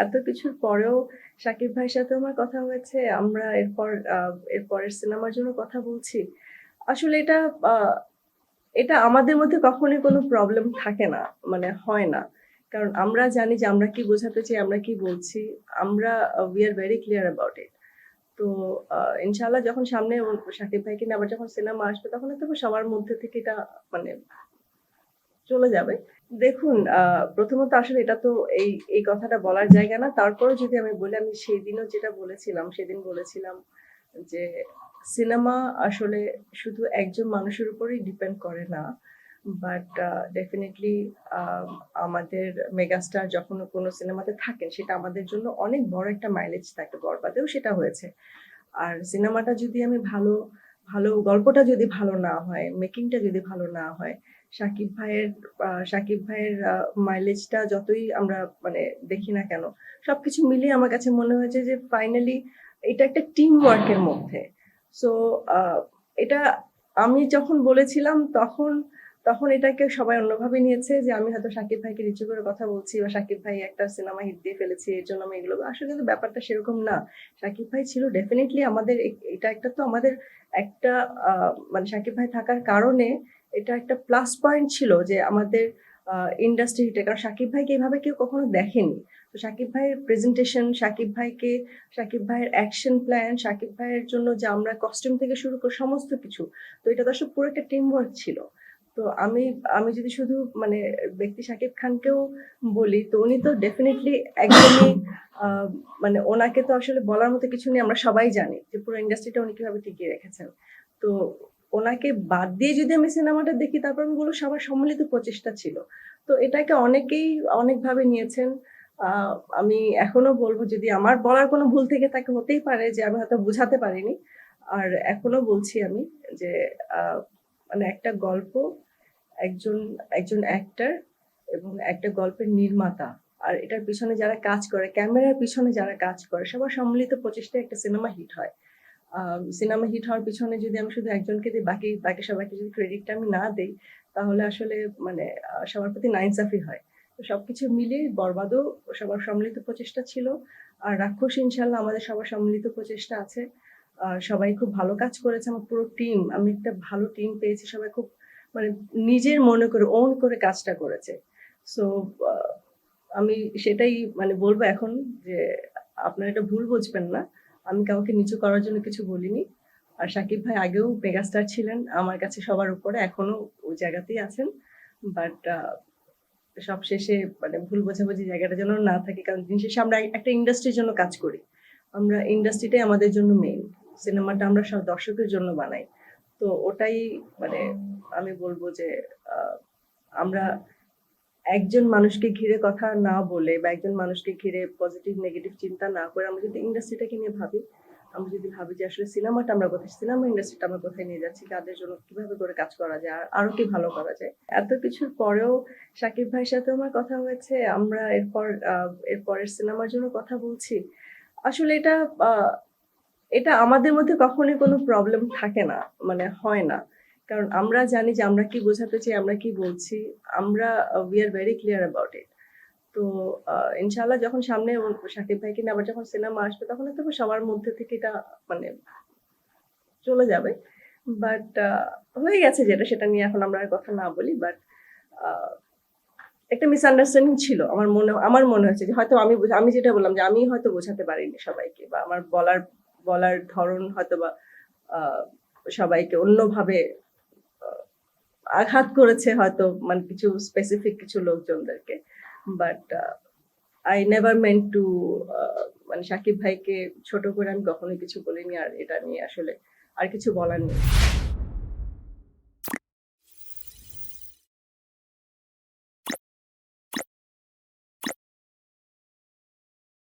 এত কিছুর পরেও শাকিব ভাইয়ের সাথে আমার কথা হয়েছে। আমরা এরপরের সিনেমার জন্য কথা বলছি। আসলে আ এটা আমাদের মধ্যে কখনোই কোনো প্রবলেম থাকে না। মানে হয় না। কারণ আমরা জানি যে আমরা কি বোঝাতে চাই, আমরা কি বলছি। আমরা we are very clear about it. তো আ ইনশাআল্লাহ যখন সামনে শাকিব ভাইকে নিয়ে আবার যখন সিনেমা আসবে তখন হয়তো সবার মধ্যে থেকে এটা মানে চলে যাবে। দেখুন প্রথমত আসলে এটা তো এই কথাটা বলার জায়গা না। তারপরেও যদি আমি বলি, আমি সেদিনও যেটা বলেছিলাম, সেদিন বলেছিলাম যে সিনেমা আসলে শুধু একজন মানুষের উপরেই ডিপেন্ড করে না। বাট ডেফিনিটলি আ আমাদের মেগাস্টার যখন কোনো সিনেমাতে থাকেন সেটা আমাদের জন্য অনেক বড় একটা মাইলেজ থাকে। বরবাদেও সেটা হয়েছে। আর সিনেমাটা যদি আমি ভালো গল্পটা যদি ভালো না হয়, মেকিংটা যদি ভালো না হয়, শাকিব ভাইয়ের মাইলেজটা যতই আমরা মানে দেখি না কেন, সবকিছু মিলিয়ে আমার কাছে মনে হয়েছে যে ফাইনালি এটা একটা টিম ওয়ার্ক এর মধ্যে। সো আ এটা আমি যখন বলেছিলাম তখন এটাকে সবাই অন্যভাবে নিয়েছে যে আমি হয়তো শাকিব ভাইকে নিচু করে কথা বলছি বা শাকিব ভাই একটা সিনেমা হিট দিয়ে ফেলেছে এজন্য আমি এগুলো আসলে কিন্তু ব্যাপারটা সেরকম না। শাকিব ভাই ছিল ডেফিনিটলি আমাদের এটা একটা তো আমাদের একটা আ মানে শাকিব ভাই থাকার কারণে এটা একটা প্লাস পয়েন্ট ছিল যে আমাদের আ ইন্ডাস্ট্রি হিটে। কারণ শাকিব ভাইকে এভাবে কেউ কখনো দেখেনি। তো শাকিব ভাইয়ের প্রেজেন্টেশন, শাকিব ভাইয়ের অ্যাকশন প্ল্যান, শাকিব ভাইয়ের জন্য যে আমরা কস্টিউম থেকে শুরু করে সমস্ত কিছু। তো এটা তো আসলে পুরো একটা টিম ওয়ার্ক ছিল। তো আমি যদি শুধু মানে ব্যক্তি শাকিব খানকেও বলি, তো উনি তো ডেফিনিটলি একদমই আ মানে ওনাকে তো আসলে বলার মতো কিছু নেই। আমরা সবাই জানি যে পুরো ইন্ডাস্ট্রিটা উনি কিভাবে টিকিয়ে রেখেছেন। তো ওনাকে বাদ দিয়ে যদি আমি সিনেমাটা দেখি তারপর আমি বলব সবার সম্মিলিত প্রচেষ্টা ছিল। তো এটাকে অনেকেই অনেকভাবে নিয়েছেন। আ আমি এখনো বলব যদি আমার বলার কোনো ভুল থেকে থাকে হতেই পারে যে আমি হয়তো বুঝাতে পারিনি। আর এখনো বলছি আমি যে আ মানে একটা গল্প একজন একজন অ্যাক্টর এবং একটা গল্পের নির্মাতা। আর এটার পিছনে যারা কাজ করে, ক্যামেরার পিছনে যারা কাজ করে, সবার সম্মিলিত প্রচেষ্টায় একটা সিনেমা হিট হয়। সিনেমা হিট হওয়ার পিছনে যদি আমি শুধু একজনকে দিই, বাকি সবাইকে যদি ক্রেডিটটা আমি না দেই, তাহলে আসলে মানে সবার প্রতি নাইনসাফি হয়। তো সবকিছু মিলিয়ে বরবাদও সবার সম্মিলিত প্রচেষ্টা ছিল। আর রাক্ষস ইনশাআল্লাহ আমাদের সবার সম্মিলিত প্রচেষ্টা আছে। সবাই খুব ভালো কাজ করেছে। আমার পুরো টিম, আমি একটা ভালো টিম পেয়েছি। সবাই খুব মানে নিজের মনে করে ওন করে কাজটা করেছে। সো আ আমি সেটাই মানে বলব এখন যে আপনারা এটা ভুল বুঝবেন না। আমি কাউকে নিচু করার জন্য কিছু বলিনি। আর শাকিব ভাই আগেও মেগাস্টার ছিলেন। আমার কাছে সবার উপরে এখনো ওই জায়গাতেই আছেন। বাট সবশেষে মানে ভুল বোঝাবুঝি জায়গাটা যেন না থাকে। কারণ দিন শেষে আমরা একটা ইন্ডাস্ট্রির জন্য কাজ করি। আমরা ইন্ডাস্ট্রিটাই আমাদের জন্য মেইন। সিনেমাটা আমরা দর্শকের জন্য বানাই। তো ওটাই মানে আমি বলব যে আ আমরা একজন মানুষকে ঘিরে কথা না বলে বা একজন মানুষকে ঘিরে পজিটিভ নেগেটিভ চিন্তা না করে আমরা যদি ইন্ডাস্ট্রিটাকে নিয়ে ভাবি, আমরা যদি ভাবি যে আসলে সিনেমাটা আমরা কোথায়, সিনেমা ইন্ডাস্ট্রিটা আমরা কোথায় নিয়ে যাচ্ছি, কাদের জন্য কিভাবে করে কাজ করা যায়, আর আরো কি ভালো করা যায়। এত কিছুর পরেও শাকিব ভাইয়ের সাথে আমার কথা হয়েছে। আমরা এরপরের সিনেমার জন্য কথা বলছি। আসলে আ এটা আমাদের মধ্যে কখনোই কোনো প্রবলেম থাকে না। মানে হয় না। কারণ আমরা জানি যে আমরা কি বোঝাতে চাই, আমরা কি বলছি। আমরা we are very clear about it. তো আ ইনশাআল্লাহ যখন সামনে শাকিব ভাইকে নিয়ে আবার যখন সিনেমা আসবে তখন হয়তো সবার মধ্যে থেকে এটা মানে চলে যাবে। বাট হয়ে গেছে যেটা সেটা নিয়ে এখন আমরা আর কথা না বলি। বাট আ একটা মিসআন্ডারস্ট্যান্ডিং ছিল। আমার মনে হয়েছে যে হয়তো আমি যেটা বললাম যে আমি হয়তো বোঝাতে পারিনি সবাইকে বা আমার বলার ধরন হয়তোবা আ সবাইকে অন্যভাবে আ আঘাত করেছে হয়তো মানে কিছু স্পেসিফিক কিছু লোকজনদেরকে। But I never meant to মানে শাকিব ভাইকে ছোট করে আমি কখনোই কিছু বলিনি। আর এটা নিয়ে আসলে আর কিছু বলার নেই।